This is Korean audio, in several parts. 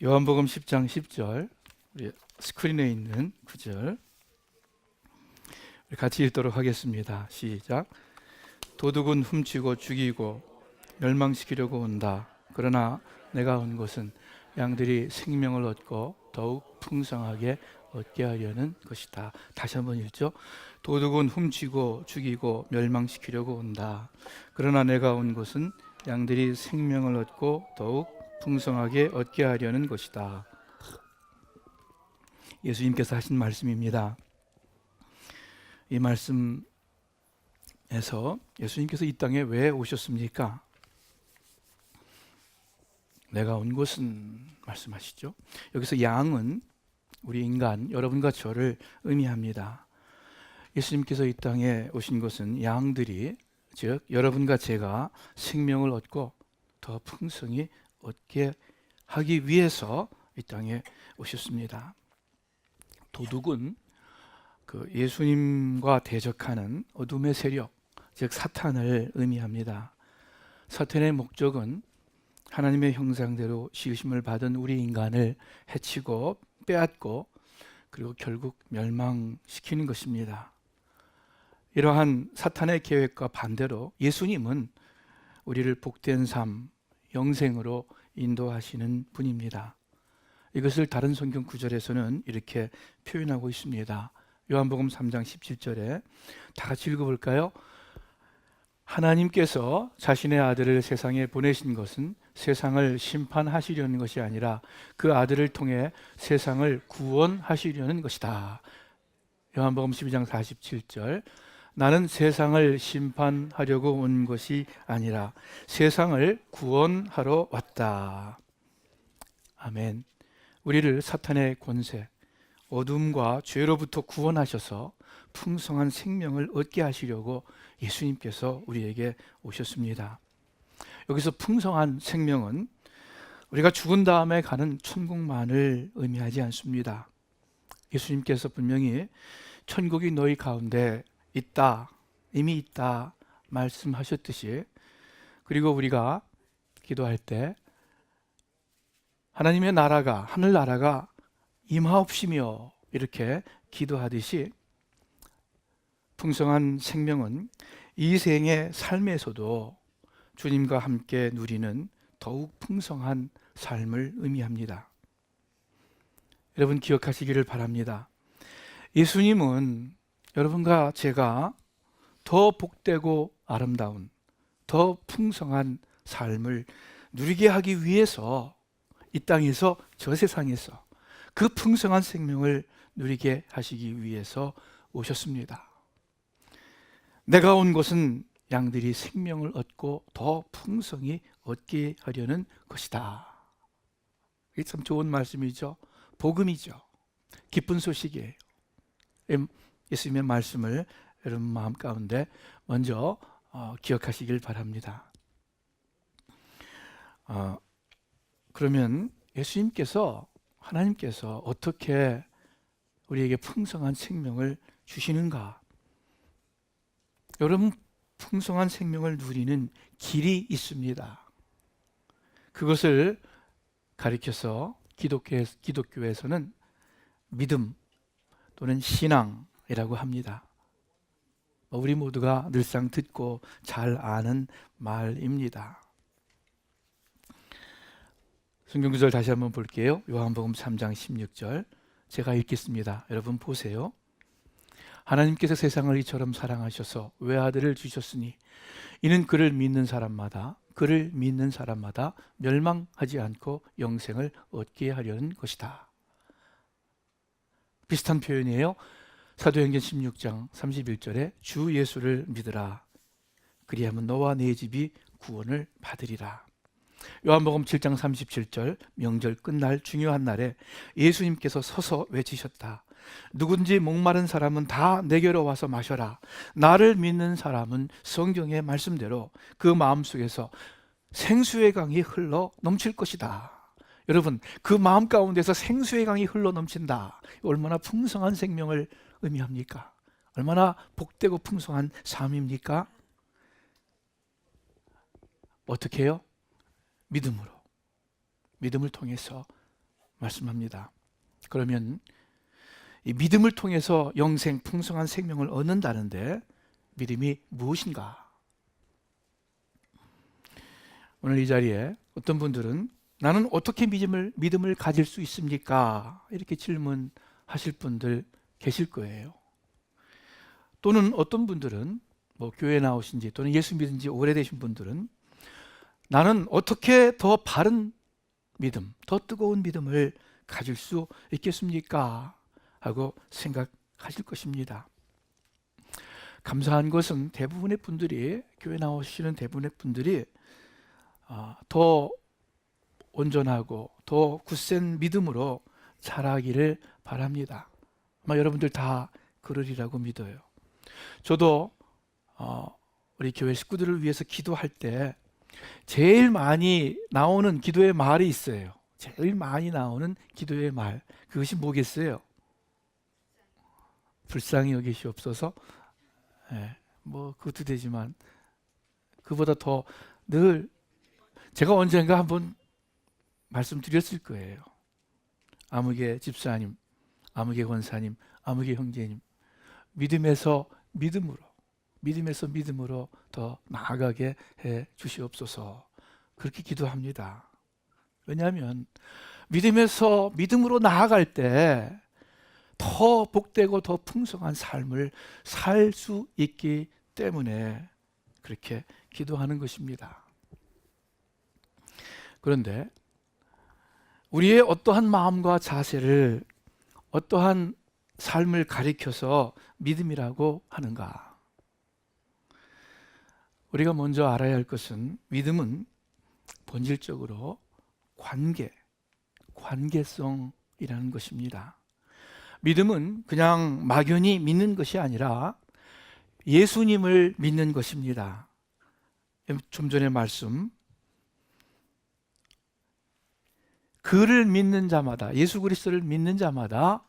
요한복음 10장 10절, 우리 스크린에 있는 구절 우리 같이 읽도록 하겠습니다. 시작. 도둑은 훔치고 죽이고 멸망시키려고 온다. 그러나 내가 온 것은 양들이 생명을 얻고 더욱 풍성하게 얻게 하려는 것이다. 다시 한번 읽죠. 도둑은 훔치고 죽이고 멸망시키려고 온다. 그러나 내가 온 것은 양들이 생명을 얻고 더욱 풍성하게 얻게 하려는 것이다. 예수님께서 하신 말씀입니다. 이 말씀에서 예수님께서 이 땅에 왜 오셨습니까? 내가 온 것은 말씀하시죠. 여기서 양은 우리 인간, 여러분과 저를 의미합니다. 예수님께서 이 땅에 오신 것은 양들이, 즉 여러분과 제가 생명을 얻고 더 풍성히 얻게 하기 위해서 이 땅에 오셨습니다. 도둑은 그 예수님과 대적하는 어둠의 세력, 즉 사탄을 의미합니다. 사탄의 목적은 하나님의 형상대로 지으심을 받은 우리 인간을 해치고 빼앗고 그리고 결국 멸망시키는 것입니다. 이러한 사탄의 계획과 반대로 예수님은 우리를 복된 삶, 영생으로 인도하시는 분입니다. 이것을 다른 성경 구절에서는 이렇게 표현하고 있습니다. 요한복음 3장 17절에 다 같이 읽어볼까요? 하나님께서 자신의 아들을 세상에 보내신 것은 세상을 심판하시려는 것이 아니라 그 아들을 통해 세상을 구원하시려는 것이다. 요한복음 12장 47절 나는 세상을 심판하려고 온 것이 아니라 세상을 구원하러 왔다. 아멘. 우리를 사탄의 권세, 어둠과 죄로부터 구원하셔서 풍성한 생명을 얻게 하시려고 예수님께서 우리에게 오셨습니다. 여기서 풍성한 생명은 우리가 죽은 다음에 가는 천국만을 의미하지 않습니다. 예수님께서 분명히 천국이 너희 가운데 있다, 이미 있다 말씀하셨듯이, 그리고 우리가 기도할 때 하나님의 나라가, 하늘나라가 임하옵시며 이렇게 기도하듯이 풍성한 생명은 이 생의 삶에서도 주님과 함께 누리는 더욱 풍성한 삶을 의미합니다. 여러분 기억하시기를 바랍니다. 예수님은 여러분과 제가 더 복되고 아름다운, 더 풍성한 삶을 누리게 하기 위해서 이 땅에서, 저 세상에서 그 풍성한 생명을 누리게 하시기 위해서 오셨습니다. 내가 온 것은 양들이 생명을 얻고 더 풍성히 얻게 하려는 것이다. 이게 참 좋은 말씀이죠. 복음이죠. 기쁜 소식이에요. 예수님의 말씀을 여러분 마음 가운데 먼저 기억하시길 바랍니다. 그러면 예수님께서, 하나님께서 어떻게 우리에게 풍성한 생명을 주시는가? 여러분, 풍성한 생명을 누리는 길이 있습니다. 그것을 가리켜서 기독교에서는 믿음 또는 신앙이라고 합니다. 우리 모두가 늘상 듣고 잘 아는 말입니다. 성경구절 다시 한번 볼게요. 요한복음 3장 16절 제가 읽겠습니다. 여러분 보세요. 하나님께서 세상을 이처럼 사랑하셔서 외아들을 주셨으니 이는 그를 믿는 사람마다 멸망하지 않고 영생을 얻게 하려는 것이다. 비슷한 표현이에요. 사도행전 16장 31절에 주 예수를 믿으라. 그리하면 너와 네 집이 구원을 받으리라. 요한복음 7장 37절 명절 끝날 중요한 날에 예수님께서 서서 외치셨다. 누군지 목마른 사람은 다 내게로 와서 마셔라. 나를 믿는 사람은 성경의 말씀대로 그 마음속에서 생수의 강이 흘러 넘칠 것이다. 여러분, 그 마음 가운데서 생수의 강이 흘러 넘친다. 얼마나 풍성한 생명을 의미합니까? 얼마나 복되고 풍성한 삶입니까? 어떻게 해요? 믿음으로, 믿음을 통해서 말씀합니다. 그러면 이 믿음을 통해서 영생 풍성한 생명을 얻는다는데 믿음이 무엇인가? 오늘 이 자리에 어떤 분들은 나는 어떻게 믿음을 가질 수 있습니까? 이렇게 질문하실 분들 계실 거예요. 또는 어떤 분들은 교회 나오신 지 또는 예수 믿은 지 오래되신 분들은 나는 어떻게 더 바른 믿음, 더 뜨거운 믿음을 가질 수 있겠습니까? 하고 생각하실 것입니다. 감사한 것은 대부분의 분들이, 교회 나오시는 대부분의 분들이 더 온전하고 더 굳센 믿음으로 자라기를 바랍니다. 아마 여러분들 다 그러리라고 믿어요. 저도 우리 교회 식구들을 위해서 기도할 때 제일 많이 나오는 기도의 말이 있어요. 제일 많이 나오는 기도의 말, 그것이 뭐겠어요? 불쌍히 여기시옵소서. 그것도 되지만 그보다 더 늘 제가 언젠가 한번 말씀드렸을 거예요. 아무개 집사님, 아무개 권사님, 아무개 형제님, 믿음에서 믿음으로 더 나아가게 해 주시옵소서. 그렇게 기도합니다. 왜냐하면 믿음에서 믿음으로 나아갈 때 더 복되고 더 풍성한 삶을 살 수 있기 때문에 그렇게 기도하는 것입니다. 그런데 우리의 어떠한 마음과 자세를, 어떠한 삶을 가리켜서 믿음이라고 하는가? 우리가 먼저 알아야 할 것은 믿음은 본질적으로 관계성이라는 것입니다. 믿음은 그냥 막연히 믿는 것이 아니라 예수님을 믿는 것입니다. 좀 전에 말씀, 그를 믿는 자마다, 예수 그리스도를 믿는 자마다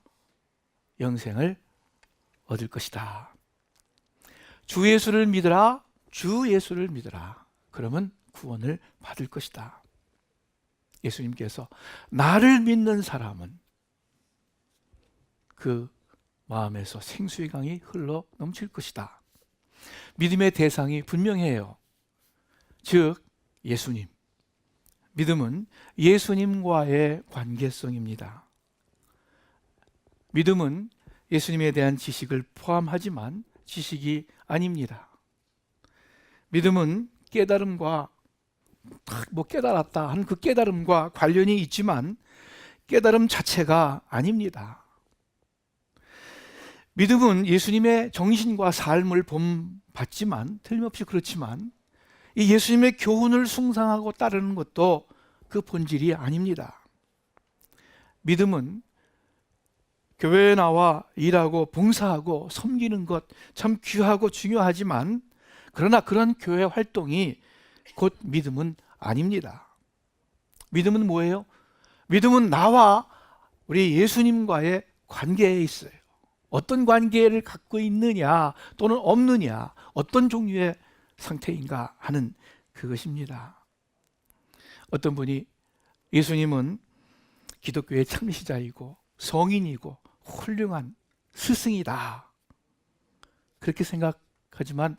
영생을 얻을 것이다. 주 예수를 믿으라, 주 예수를 믿으라. 그러면 구원을 받을 것이다. 예수님께서 나를 믿는 사람은 그 마음에서 생수의 강이 흘러 넘칠 것이다. 믿음의 대상이 분명해요. 즉 예수님. 믿음은 예수님과의 관계성입니다. 믿음은 예수님에 대한 지식을 포함하지만 지식이 아닙니다. 믿음은 깨달음과 깨달았다 하는 그 깨달음과 관련이 있지만 깨달음 자체가 아닙니다. 믿음은 예수님의 정신과 삶을 본받지만, 틀림없이 그렇지만 이 예수님의 교훈을 숭상하고 따르는 것도 그 본질이 아닙니다. 믿음은 교회에 나와 일하고 봉사하고 섬기는 것 참 귀하고 중요하지만 그러나 그런 교회 활동이 곧 믿음은 아닙니다. 믿음은 뭐예요? 믿음은 나와 우리 예수님과의 관계에 있어요. 어떤 관계를 갖고 있느냐 또는 없느냐, 어떤 종류의 상태인가 하는 그것입니다. 어떤 분이 예수님은 기독교의 창시자이고 성인이고 훌륭한 스승이다, 그렇게 생각하지만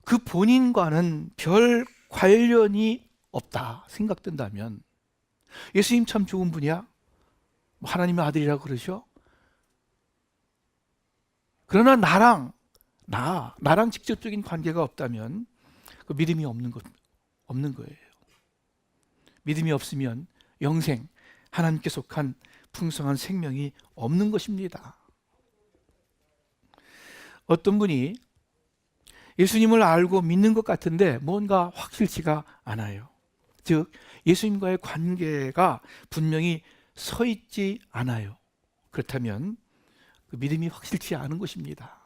그 본인과는 별 관련이 없다 생각된다면 예수님 참 좋은 분이야? 하나님의 아들이라고 그러셔? 그러나 나랑 직접적인 관계가 없다면 그 믿음이 없는 거예요. 믿음이 없으면 영생, 하나님께 속한 풍성한 생명이 없는 것입니다. 어떤 분이 예수님을 알고 믿는 것 같은데 뭔가 확실치가 않아요. 즉 예수님과의 관계가 분명히 서 있지 않아요. 그렇다면 그 믿음이 확실치 않은 것입니다.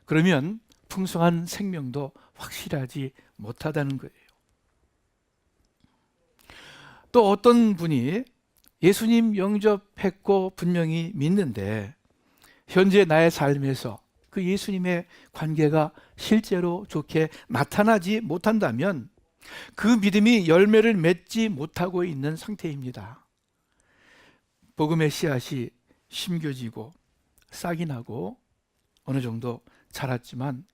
그러면 풍성한 생명도 확실하지 못하다는 거예요. 또 어떤 분이 예수님 영접했고 분명히 믿는데 현재 나의 삶에서 그 예수님의 관계가 실제로 좋게 나타나지 못한다면 그 믿음이 열매를 맺지 못하고 있는 상태입니다. 복음의 씨앗이 심겨지고 싹이 나고 어느 정도 자랐지만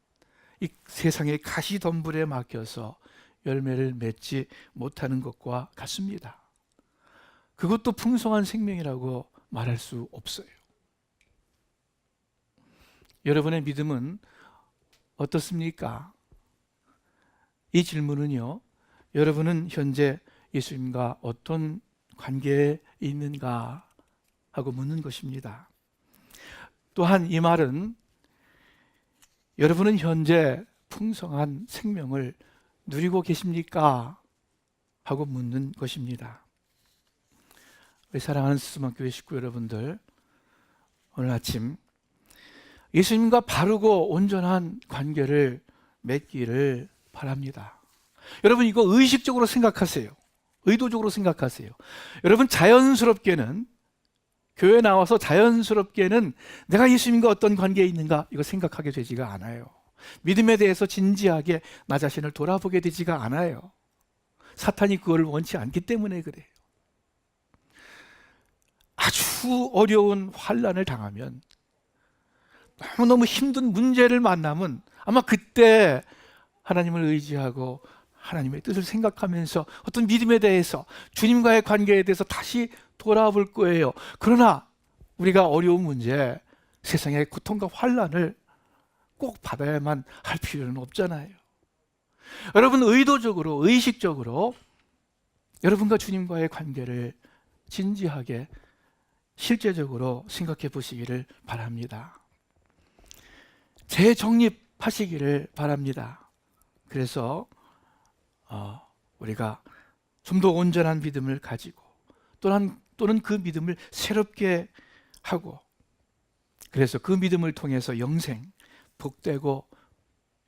이 세상의 가시덤불에 맡겨서 열매를 맺지 못하는 것과 같습니다. 그것도 풍성한 생명이라고 말할 수 없어요. 여러분의 믿음은 어떻습니까? 이 질문은요, 여러분은 현재 예수님과 어떤 관계에 있는가 하고 묻는 것입니다. 또한 이 말은 여러분은 현재 풍성한 생명을 누리고 계십니까? 하고 묻는 것입니다. 우리 사랑하는 스스만교회 식구 여러분들, 오늘 아침 예수님과 바르고 온전한 관계를 맺기를 바랍니다. 여러분 이거 의식적으로 생각하세요. 의도적으로 생각하세요. 여러분 자연스럽게는 교회 나와서 자연스럽게는 내가 예수님과 어떤 관계에 있는가 이거 생각하게 되지가 않아요. 믿음에 대해서 진지하게 나 자신을 돌아보게 되지가 않아요. 사탄이 그걸 원치 않기 때문에 그래요. 아주 어려운 환난을 당하면, 너무너무 힘든 문제를 만나면 아마 그때 하나님을 의지하고 하나님의 뜻을 생각하면서 어떤 믿음에 대해서, 주님과의 관계에 대해서 다시 돌아볼 거예요. 그러나 우리가 어려운 문제, 세상의 고통과 환난을 꼭 받아야만 할 필요는 없잖아요. 여러분 의도적으로, 의식적으로 여러분과 주님과의 관계를 진지하게 실제적으로 생각해 보시기를 바랍니다. 재정립하시기를 바랍니다. 그래서 우리가 좀 더 온전한 믿음을 가지고 또는 그 믿음을 새롭게 하고, 그래서 그 믿음을 통해서 영생, 복되고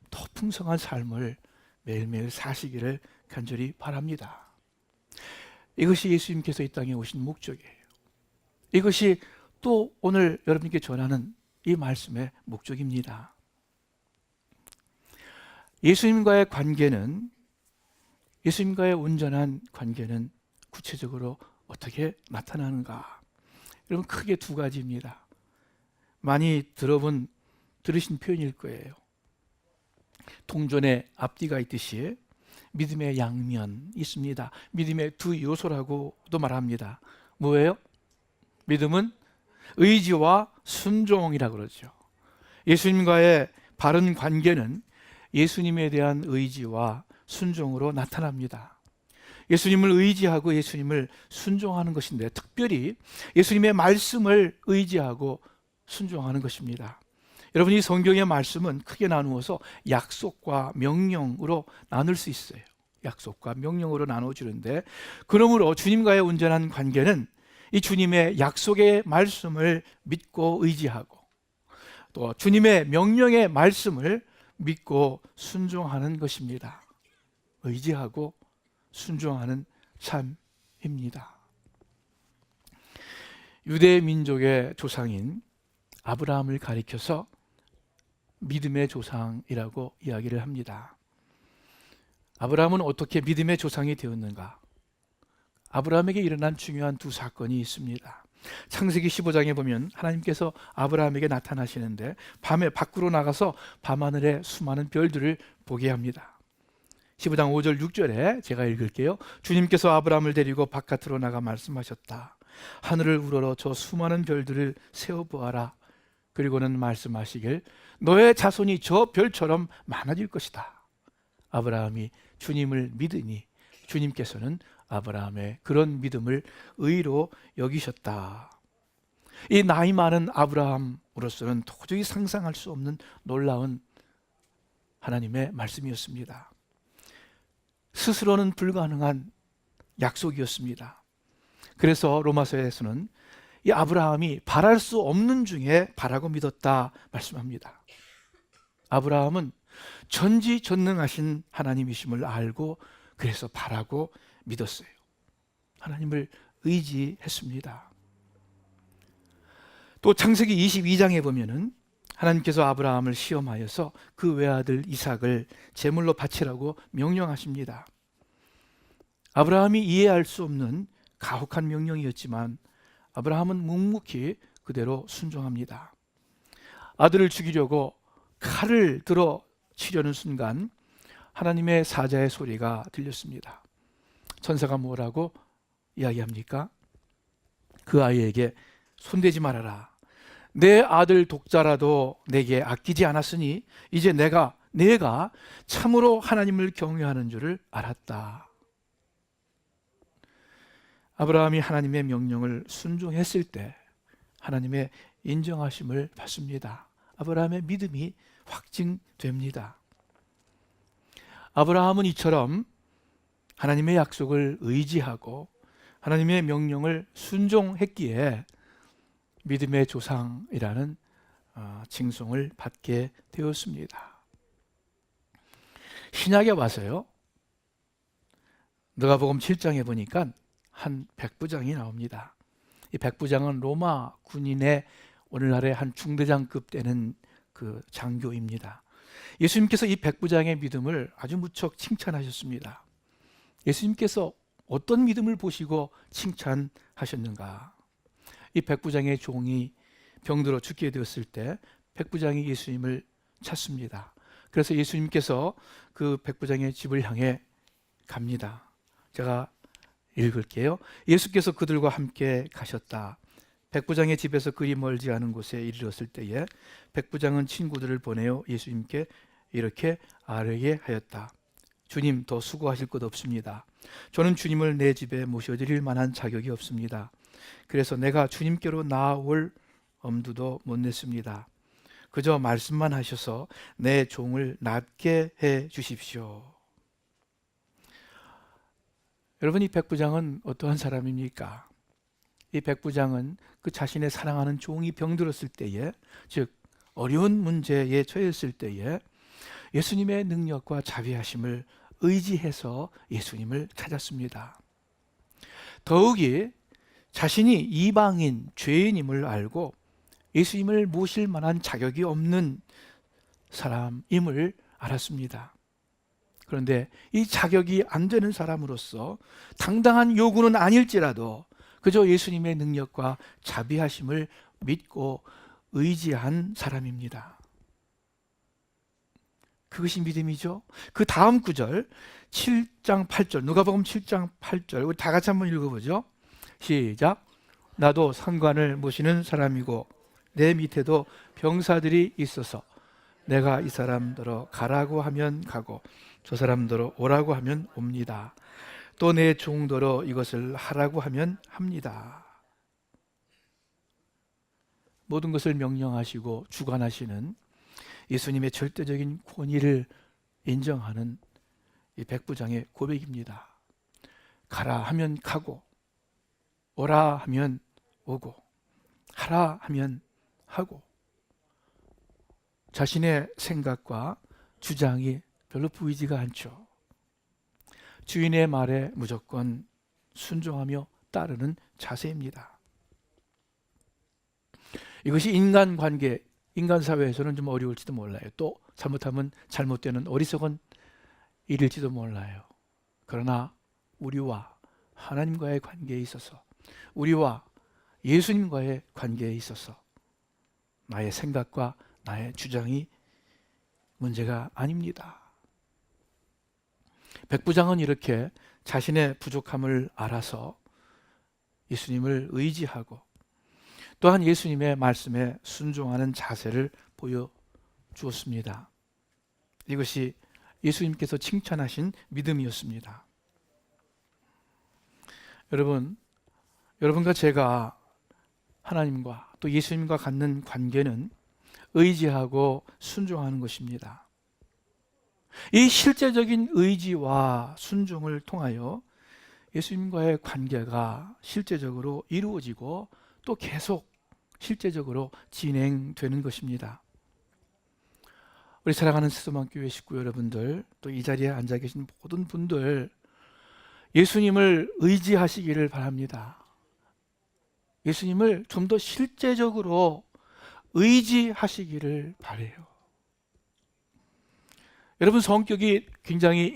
더 풍성한 삶을 매일매일 사시기를 간절히 바랍니다. 이것이 예수님께서 이 땅에 오신 목적이에요. 이것이 또 오늘 여러분께 전하는 이 말씀의 목적입니다. 예수님과의 온전한 관계는 구체적으로 어떻게 나타나는가? 여러분 크게 두 가지입니다. 많이 들으신 표현일 거예요. 동전에 앞뒤가 있듯이 믿음의 양면 있습니다. 믿음의 두 요소라고도 말합니다. 뭐예요? 믿음은 의지와 순종이라고 그러죠. 예수님과의 바른 관계는 예수님에 대한 의지와 순종으로 나타납니다. 예수님을 의지하고 예수님을 순종하는 것인데, 특별히 예수님의 말씀을 의지하고 순종하는 것입니다. 여러분 이 성경의 말씀은 크게 나누어서 약속과 명령으로 나눌 수 있어요. 약속과 명령으로 나눠지는데, 그러므로 주님과의 온전한 관계는 이 주님의 약속의 말씀을 믿고 의지하고 또 주님의 명령의 말씀을 믿고 순종하는 것입니다. 의지하고 순종하는 삶입니다. 유대 민족의 조상인 아브라함을 가리켜서 믿음의 조상이라고 이야기를 합니다. 아브라함은 어떻게 믿음의 조상이 되었는가? 아브라함에게 일어난 중요한 두 사건이 있습니다. 창세기 15장에 보면 하나님께서 아브라함에게 나타나시는데 밤에 밖으로 나가서 밤하늘에 수많은 별들을 보게 합니다. 15장 5절 6절에 제가 읽을게요. 주님께서 아브라함을 데리고 바깥으로 나가 말씀하셨다. 하늘을 우러러 저 수많은 별들을 세어보아라. 그리고는 말씀하시길 너의 자손이 저 별처럼 많아질 것이다. 아브라함이 주님을 믿으니 주님께서는 아브라함의 그런 믿음을 의로 여기셨다. 이 나이 많은 아브라함으로서는 도저히 상상할 수 없는 놀라운 하나님의 말씀이었습니다. 스스로는 불가능한 약속이었습니다. 그래서 로마서에서는 이 아브라함이 바랄 수 없는 중에 바라고 믿었다 말씀합니다. 아브라함은 전지전능하신 하나님이심을 알고 그래서 바라고 믿었어요. 하나님을 의지했습니다. 또 창세기 22장에 보면은 하나님께서 아브라함을 시험하여서 그 외아들 이삭을 제물로 바치라고 명령하십니다. 아브라함이 이해할 수 없는 가혹한 명령이었지만 아브라함은 묵묵히 그대로 순종합니다. 아들을 죽이려고 칼을 들어 치려는 순간 하나님의 사자의 소리가 들렸습니다. 천사가 뭐라고 이야기합니까? 그 아이에게 손대지 말아라. 내 아들 독자라도 내게 아끼지 않았으니 이제 내가 참으로 하나님을 경외하는 줄을 알았다. 아브라함이 하나님의 명령을 순종했을 때 하나님의 인정하심을 받습니다. 아브라함의 믿음이 확증됩니다. 아브라함은 이처럼 하나님의 약속을 의지하고 하나님의 명령을 순종했기에 믿음의 조상이라는 칭송을 받게 되었습니다. 신약에 와서요, 누가복음 7장에 보니까 한 백부장이 나옵니다. 이 백부장은 로마 군인의 오늘날의 한 중대장급 되는 그 장교입니다. 예수님께서 이 백부장의 믿음을 아주 무척 칭찬하셨습니다. 예수님께서 어떤 믿음을 보시고 칭찬하셨는가? 이 백부장의 종이 병들어 죽게 되었을 때 백부장이 예수님을 찾습니다. 그래서 예수님께서 그 백부장의 집을 향해 갑니다. 제가 읽을게요. 예수께서 그들과 함께 가셨다. 백부장의 집에서 그리 멀지 않은 곳에 이르렀을 때에 백부장은 친구들을 보내어 예수님께 이렇게 아뢰게 하였다. 주님, 더 수고하실 것 없습니다. 저는 주님을 내 집에 모셔드릴 만한 자격이 없습니다. 그래서 내가 주님께로 나아올 엄두도 못 냈습니다. 그저 말씀만 하셔서 내 종을 낫게 해 주십시오. 여러분, 이 백부장은 어떠한 사람입니까? 이 백부장은 그 자신의 사랑하는 종이 병들었을 때에, 즉 어려운 문제에 처했을 때에 예수님의 능력과 자비하심을 의지해서 예수님을 찾았습니다. 더욱이 자신이 이방인, 죄인임을 알고 예수님을 모실 만한 자격이 없는 사람임을 알았습니다. 그런데 이 자격이 안 되는 사람으로서 당당한 요구는 아닐지라도 그저 예수님의 능력과 자비하심을 믿고 의지한 사람입니다. 그것이 믿음이죠. 그 다음 구절 7장 8절, 누가복음 7장 8절, 우리 다 같이 한번 읽어보죠. 시작. 나도 상관을 모시는 사람이고 내 밑에도 병사들이 있어서 내가 이 사람들어 가라고 하면 가고 저 사람들어 오라고 하면 옵니다. 또 내 종들어 이것을 하라고 하면 합니다. 모든 것을 명령하시고 주관하시는 예수님의 절대적인 권위를 인정하는 이 백부장의 고백입니다. 가라 하면 가고, 오라 하면 오고, 하라 하면 하고, 자신의 생각과 주장이 별로 보이지가 않죠. 주인의 말에 무조건 순종하며 따르는 자세입니다. 이것이 인간관계, 인간사회에서는 좀 어려울지도 몰라요. 또 잘못하면 잘못되는 어리석은 일일지도 몰라요. 그러나 우리와 하나님과의 관계에 있어서, 우리와 예수님과의 관계에 있어서 나의 생각과 나의 주장이 문제가 아닙니다. 백부장은 이렇게 자신의 부족함을 알아서 예수님을 의지하고 또한 예수님의 말씀에 순종하는 자세를 보여주었습니다. 이것이 예수님께서 칭찬하신 믿음이었습니다. 여러분과 제가 하나님과 또 예수님과 갖는 관계는 의지하고 순종하는 것입니다. 이 실제적인 의지와 순종을 통하여 예수님과의 관계가 실제적으로 이루어지고 또 계속 실제적으로 진행되는 것입니다. 우리 사랑하는 스도만교회 식구 여러분들, 또 이 자리에 앉아 계신 모든 분들, 예수님을 의지하시기를 바랍니다. 예수님을 좀 더 실제적으로 의지하시기를 바라요. 여러분 성격이 굉장히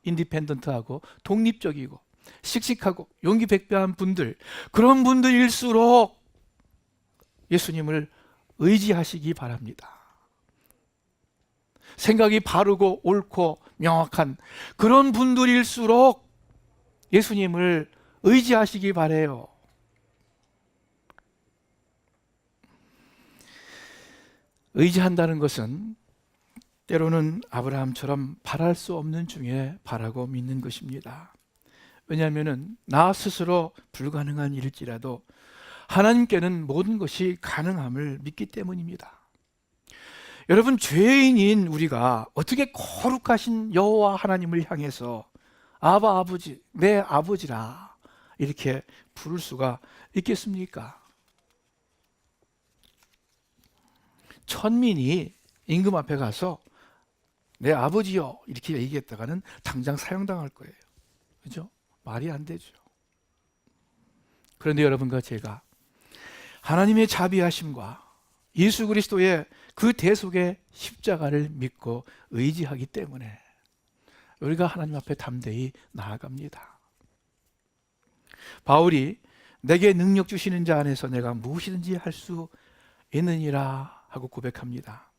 인디펜던트하고 독립적이고 씩씩하고 용기 백배한 분들, 그런 분들일수록 예수님을 의지하시기 바랍니다. 생각이 바르고 옳고 명확한 그런 분들일수록 예수님을 의지하시기 바래요. 의지한다는 것은 때로는 아브라함처럼 바랄 수 없는 중에 바라고 믿는 것입니다. 왜냐하면 나 스스로 불가능한 일일지라도 하나님께는 모든 것이 가능함을 믿기 때문입니다. 여러분, 죄인인 우리가 어떻게 거룩하신 여호와 하나님을 향해서 아바 아버지, 내 아버지라 이렇게 부를 수가 있겠습니까? 천민이 임금 앞에 가서 내 아버지요 이렇게 얘기했다가는 당장 사형당할 거예요. 그죠? 말이 안 되죠. 그런데 여러분과 제가 하나님의 자비하심과 예수 그리스도의 그 대속의 십자가를 믿고 의지하기 때문에 우리가 하나님 앞에 담대히 나아갑니다. 바울이 내게 능력 주시는 자 안에서 내가 무엇이든지 할 수 있느니라 하고 고백합니다.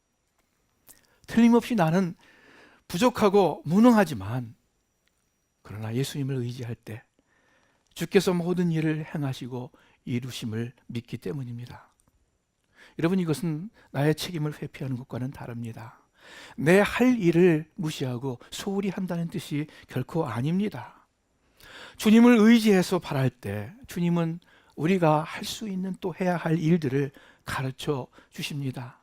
틀림없이 나는 부족하고 무능하지만 그러나 예수님을 의지할 때 주께서 모든 일을 행하시고 이루심을 믿기 때문입니다. 여러분, 이것은 나의 책임을 회피하는 것과는 다릅니다. 내 할 일을 무시하고 소홀히 한다는 뜻이 결코 아닙니다. 주님을 의지해서 바랄 때 주님은 우리가 할 수 있는 또 해야 할 일들을 가르쳐 주십니다.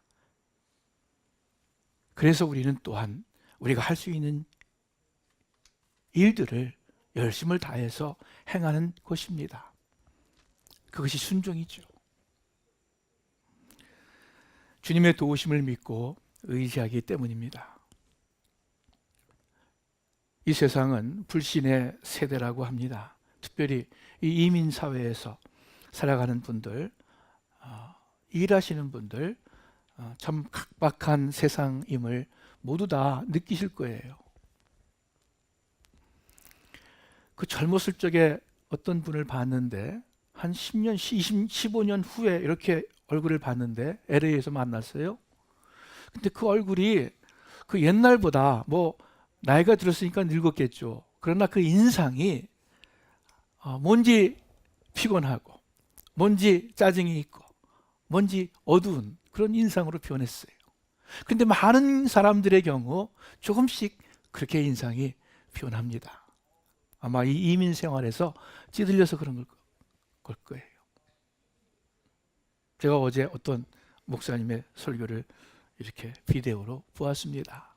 그래서 우리는 또한 우리가 할 수 있는 일들을 열심을 다해서 행하는 것입니다. 그것이 순종이죠. 주님의 도우심을 믿고 의지하기 때문입니다. 이 세상은 불신의 세대라고 합니다. 특별히 이 이민 사회에서 살아가는 분들, 일하시는 분들, 참 각박한 세상임을 모두 다 느끼실 거예요. 그 젊었을 적에 어떤 분을 봤는데 한 10년, 20, 15년 후에 이렇게 얼굴을 봤는데 LA에서 만났어요. 근데 그 얼굴이 그 옛날보다 뭐 나이가 들었으니까 늙었겠죠. 그러나 그 인상이 뭔지 피곤하고 뭔지 짜증이 있고 뭔지 어두운 그런 인상으로 변했어요. 근데 많은 사람들의 경우 조금씩 그렇게 인상이 변합니다. 아마 이 이민 생활에서 찌들려서 그런 걸 거예요. 제가 어제 어떤 목사님의 설교를 이렇게 비디오로 보았습니다.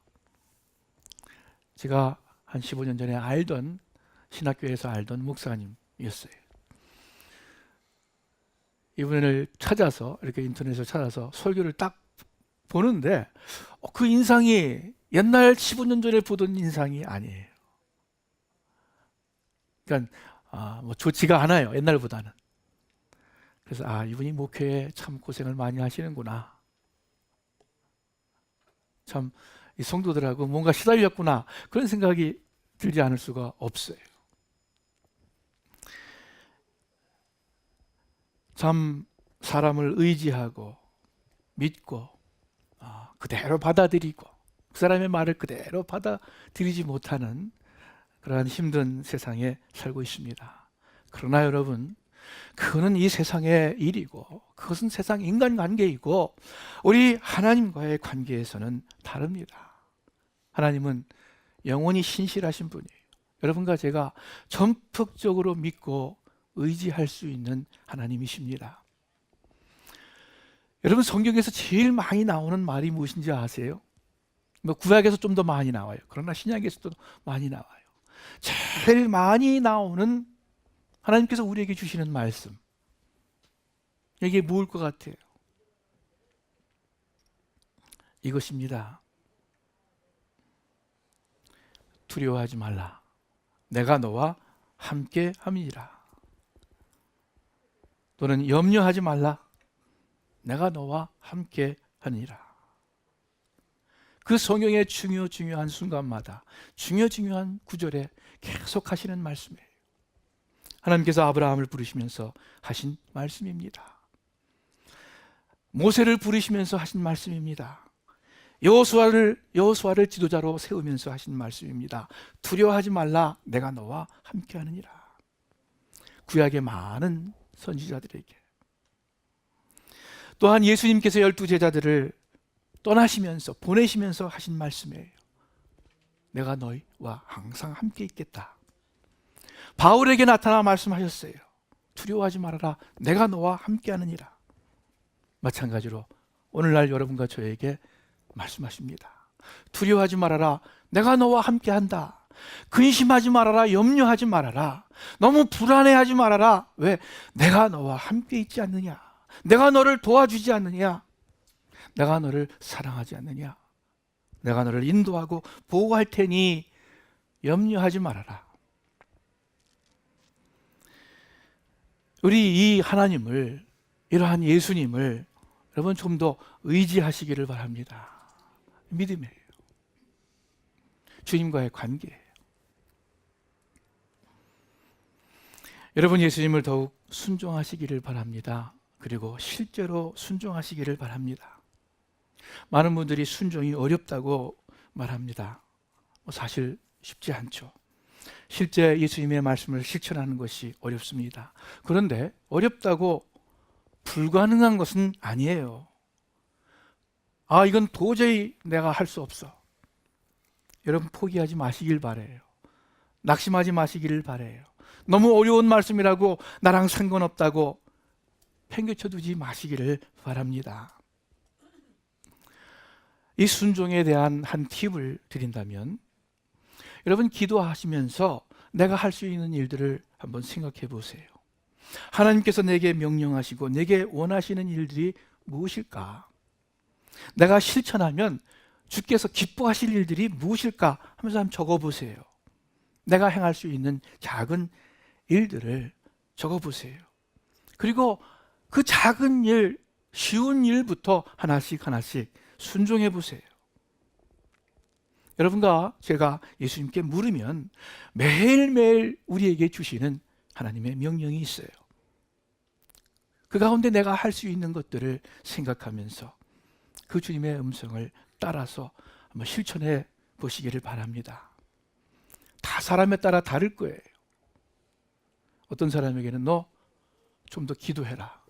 제가 한 15년 전에 알던 신학교에서 알던 목사님이었어요. 이분을 찾아서 이렇게 인터넷에서 찾아서 설교를 딱 보는데 그 인상이 옛날 15년 전에 보던 인상이 아니에요. 그러니까 뭐 좋지가 않아요, 옛날보다는. 그래서 이분이 목회에 참 고생을 많이 하시는구나. 참 이 성도들하고 뭔가 시달렸구나. 그런 생각이 들지 않을 수가 없어요. 참 사람을 의지하고 믿고 그대로 받아들이고 그 사람의 말을 그대로 받아들이지 못하는 그러한 힘든 세상에 살고 있습니다. 그러나 여러분, 그거는 이 세상의 일이고 그것은 세상 인간관계이고 우리 하나님과의 관계에서는 다릅니다. 하나님은 영원히 신실하신 분이에요. 여러분과 제가 전폭적으로 믿고 의지할 수 있는 하나님이십니다. 여러분, 성경에서 제일 많이 나오는 말이 무엇인지 아세요? 뭐 구약에서 좀 더 많이 나와요. 그러나 신약에서도 많이 나와요. 제일 많이 나오는 하나님께서 우리에게 주시는 말씀, 이게 무엇일 것 같아요? 이것입니다. 두려워하지 말라. 내가 너와 함께 함이니라. 또는 염려하지 말라. 내가 너와 함께 하니라. 그 성경의 중요한 순간마다 중요한 구절에 계속 하시는 말씀이에요. 하나님께서 아브라함을 부르시면서 하신 말씀입니다. 모세를 부르시면서 하신 말씀입니다. 여호수아를 지도자로 세우면서 하신 말씀입니다. 두려워하지 말라, 내가 너와 함께하느니라. 구약의 많은 선지자들에게, 또한 예수님께서 12 제자들을 떠나시면서 보내시면서 하신 말씀이에요. 내가 너희와 항상 함께 있겠다. 바울에게 나타나 말씀하셨어요. 두려워하지 말아라, 내가 너와 함께하느니라. 마찬가지로 오늘날 여러분과 저에게 말씀하십니다. 두려워하지 말아라, 내가 너와 함께한다. 근심하지 말아라, 염려하지 말아라, 너무 불안해하지 말아라. 왜? 내가 너와 함께 있지 않느냐, 내가 너를 도와주지 않느냐, 내가 너를 사랑하지 않느냐, 내가 너를 인도하고 보호할 테니 염려하지 말아라. 우리 이 하나님을, 이러한 예수님을 여러분 좀 더 의지하시기를 바랍니다. 믿음이에요. 주님과의 관계예요. 여러분 예수님을 더욱 순종하시기를 바랍니다. 그리고 실제로 순종하시기를 바랍니다. 많은 분들이 순종이 어렵다고 말합니다. 사실 쉽지 않죠. 실제 예수님의 말씀을 실천하는 것이 어렵습니다. 그런데 어렵다고 불가능한 것은 아니에요. 이건 도저히 내가 할 수 없어. 여러분 포기하지 마시길 바래요. 낙심하지 마시기를 바래요. 너무 어려운 말씀이라고 나랑 상관없다고 팽개쳐 두지 마시기를 바랍니다. 이 순종에 대한 한 팁을 드린다면, 여러분 기도하시면서 내가 할 수 있는 일들을 한번 생각해 보세요. 하나님께서 내게 명령하시고 내게 원하시는 일들이 무엇일까? 내가 실천하면 주께서 기뻐하실 일들이 무엇일까 하면서 한번 적어보세요. 내가 행할 수 있는 작은 일들을 적어보세요. 그리고 그 작은 일, 쉬운 일부터 하나씩 순종해 보세요. 여러분과 제가 예수님께 물으면 매일매일 우리에게 주시는 하나님의 명령이 있어요. 그 가운데 내가 할 수 있는 것들을 생각하면서 그 주님의 음성을 따라서 한번 실천해 보시기를 바랍니다. 다 사람에 따라 다를 거예요. 어떤 사람에게는 너 좀 더 기도해라,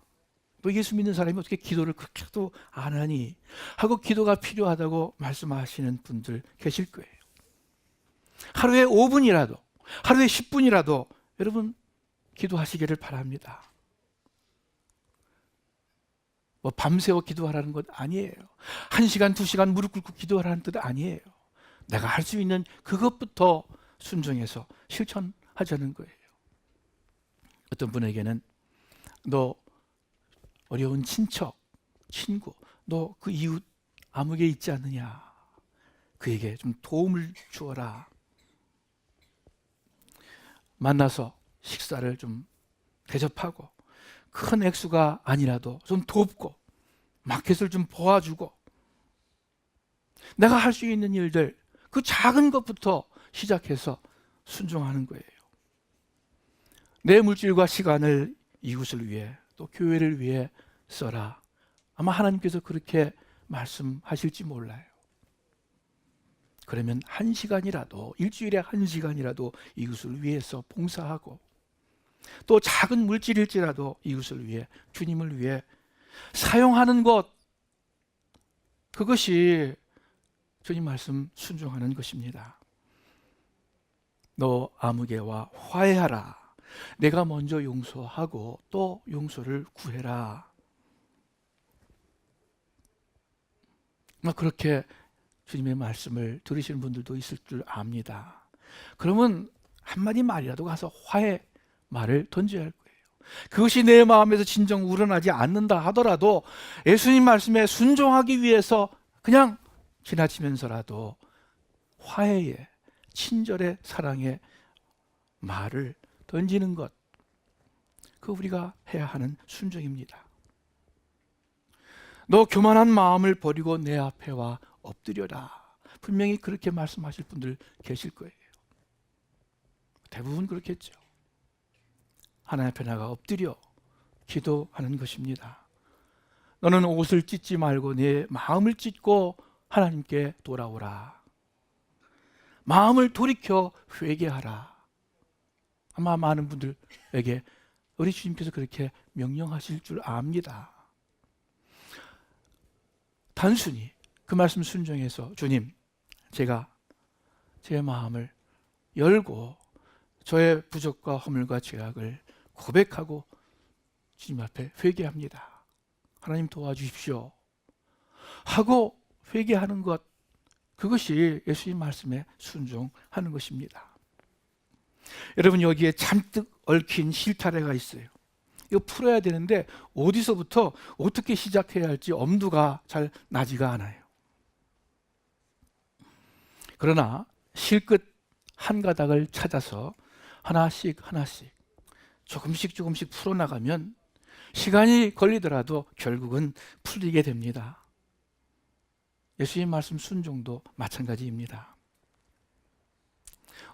너 예수 믿는 사람이 어떻게 기도를 그렇게도 안 하니 하고 기도가 필요하다고 말씀하시는 분들 계실 거예요. 하루에 5분이라도, 하루에 10분이라도 여러분 기도하시기를 바랍니다. 밤새워 기도하라는 것 아니에요. 1시간, 2시간 무릎 꿇고 기도하라는 뜻 아니에요. 내가 할 수 있는 그것부터 순종해서 실천하자는 거예요. 어떤 분에게는 너 어려운 친척, 친구, 너 그 이웃 아무개 있지 않느냐, 그에게 좀 도움을 주어라. 만나서 식사를 좀 대접하고 큰 액수가 아니라도 좀 돕고 마켓을 좀 도와주고, 내가 할 수 있는 일들, 그 작은 것부터 시작해서 순종하는 거예요. 내 물질과 시간을 이웃을 위해 또 교회를 위해 써라. 아마 하나님께서 그렇게 말씀하실지 몰라요. 그러면 1시간이라도, 일주일에 1시간이라도 이웃을 위해서 봉사하고, 또 작은 물질일지라도 이웃을 위해, 주님을 위해 사용하는 것, 그것이 주님 말씀 순종하는 것입니다. 너 아무개와 화해하라. 내가 먼저 용서하고 또 용서를 구해라. 그렇게 주님의 말씀을 들으시는 분들도 있을 줄 압니다. 그러면 한마디 말이라도 가서 화해 말을 던져야 할 거예요. 그것이 내 마음에서 진정 우러나지 않는다 하더라도 예수님 말씀에 순종하기 위해서 그냥 지나치면서라도 화해의, 친절의, 사랑의 말을 던지는 것, 그 우리가 해야 하는 순종입니다. 너 교만한 마음을 버리고 내 앞에 와 엎드려라. 분명히 그렇게 말씀하실 분들 계실 거예요. 대부분 그렇겠죠. 하나님 앞에 나가 엎드려 기도하는 것입니다. 너는 옷을 찢지 말고 내 마음을 찢고 하나님께 돌아오라. 마음을 돌이켜 회개하라. 아마 많은 분들에게 우리 주님께서 그렇게 명령하실 줄 압니다. 단순히 그 말씀 순종해서 주님, 제가 제 마음을 열고 저의 부족과 허물과 죄악을 고백하고 주님 앞에 회개합니다. 하나님 도와주십시오 하고 회개하는 것, 그것이 예수님 말씀에 순종하는 것입니다. 여러분, 여기에 잔뜩 얽힌 실타래가 있어요. 이거 풀어야 되는데 어디서부터 어떻게 시작해야 할지 엄두가 잘 나지가 않아요. 그러나 실끝 한 가닥을 찾아서 하나씩 조금씩 풀어나가면 시간이 걸리더라도 결국은 풀리게 됩니다. 예수님 말씀 순종도 마찬가지입니다.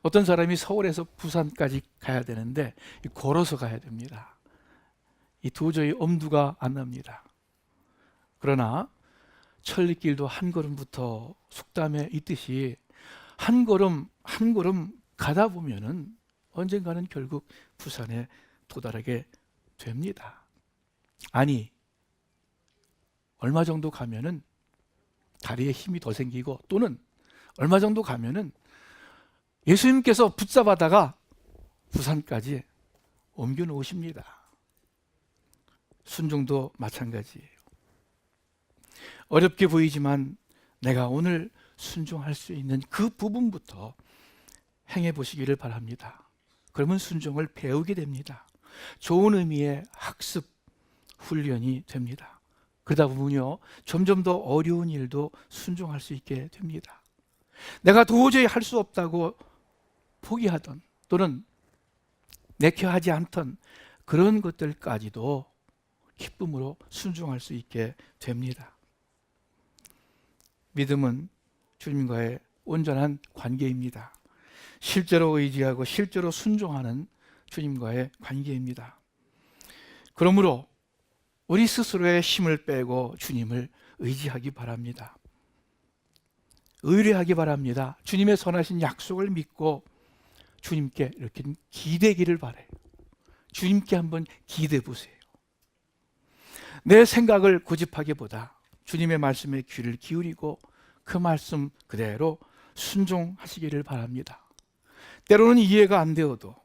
어떤 사람이 서울에서 부산까지 가야 되는데 걸어서 가야 됩니다. 이 도저히 엄두가 안 납니다. 그러나 천리길도 한 걸음부터 속담에 있듯이 한 걸음 한 걸음 가다 보면은 언젠가는 결국 부산에 도달하게 됩니다. 아니, 얼마 정도 가면은 다리에 힘이 더 생기고, 또는 얼마 정도 가면은 예수님께서 붙잡아다가 부산까지 옮겨 놓으십니다. 순종도 마찬가지예요. 어렵게 보이지만 내가 오늘 순종할 수 있는 그 부분부터 행해 보시기를 바랍니다. 그러면 순종을 배우게 됩니다. 좋은 의미의 학습, 훈련이 됩니다. 그러다 보면요, 점점 더 어려운 일도 순종할 수 있게 됩니다. 내가 도저히 할 수 없다고 포기하던, 또는 내켜 하지 않던 그런 것들까지도 기쁨으로 순종할 수 있게 됩니다. 믿음은 주님과의 온전한 관계입니다. 실제로 의지하고 실제로 순종하는 주님과의 관계입니다. 그러므로 우리 스스로의 힘을 빼고 주님을 의지하기 바랍니다. 의뢰하기 바랍니다. 주님의 선하신 약속을 믿고 주님께 이렇게 기대기를 바라요. 주님께 한번 기대 보세요. 내 생각을 고집하기보다 주님의 말씀에 귀를 기울이고 그 말씀 그대로 순종하시기를 바랍니다. 때로는 이해가 안 되어도,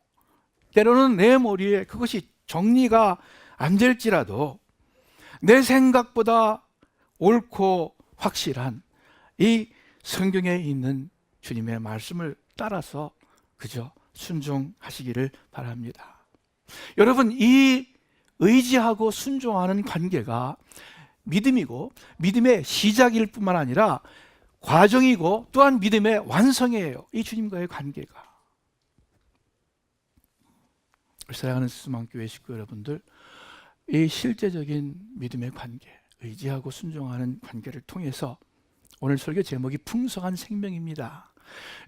때로는 내 머리에 그것이 정리가 안 될지라도 내 생각보다 옳고 확실한 이 성경에 있는 주님의 말씀을 따라서 그저 순종하시기를 바랍니다. 여러분, 이 의지하고 순종하는 관계가 믿음이고 믿음의 시작일 뿐만 아니라 과정이고 또한 믿음의 완성이에요. 이 주님과의 관계가. 사랑하는 스스만교회 식구 여러분들, 이 실제적인 믿음의 관계, 의지하고 순종하는 관계를 통해서 오늘 설교 제목이 풍성한 생명입니다.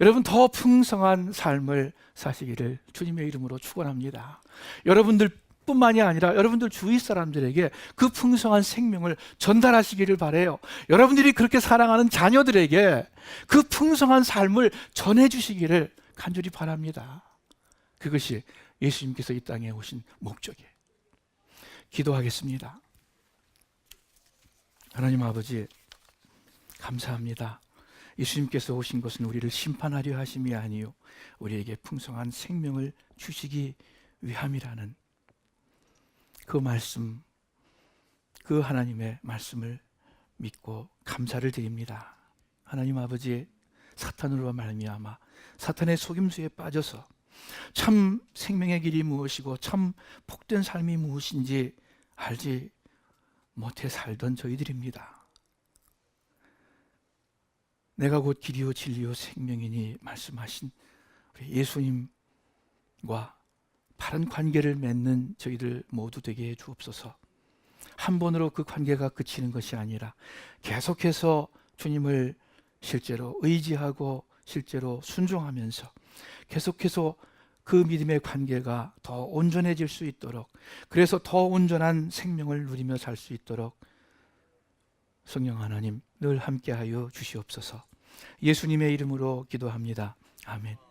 여러분, 더 풍성한 삶을 사시기를 주님의 이름으로 축원합니다. 여러분들 뿐만이 아니라 여러분들 주위 사람들에게 그 풍성한 생명을 전달하시기를 바라요. 여러분들이 그렇게 사랑하는 자녀들에게 그 풍성한 삶을 전해주시기를 간절히 바랍니다. 그것이 예수님께서 이 땅에 오신 목적이에요. 기도하겠습니다. 하나님 아버지, 감사합니다. 예수님께서 오신 것은 우리를 심판하려 하심이 아니요 우리에게 풍성한 생명을 주시기 위함이라는 그 말씀, 그 하나님의 말씀을 믿고 감사를 드립니다. 하나님 아버지, 사탄으로 말미암아 사탄의 속임수에 빠져서 참 생명의 길이 무엇이고 참 복된 삶이 무엇인지 알지 못해 살던 저희들입니다. 내가 곧 길이요 진리요 생명이니 말씀하신 우리 예수님과 바른 관계를 맺는 저희들 모두 되게 해 주옵소서. 한 번으로 그 관계가 그치는 것이 아니라 계속해서 주님을 실제로 의지하고 실제로 순종하면서 계속해서 그 믿음의 관계가 더 온전해질 수 있도록, 그래서 더 온전한 생명을 누리며 살 수 있도록 성령 하나님 늘 함께하여 주시옵소서. 예수님의 이름으로 기도합니다. 아멘.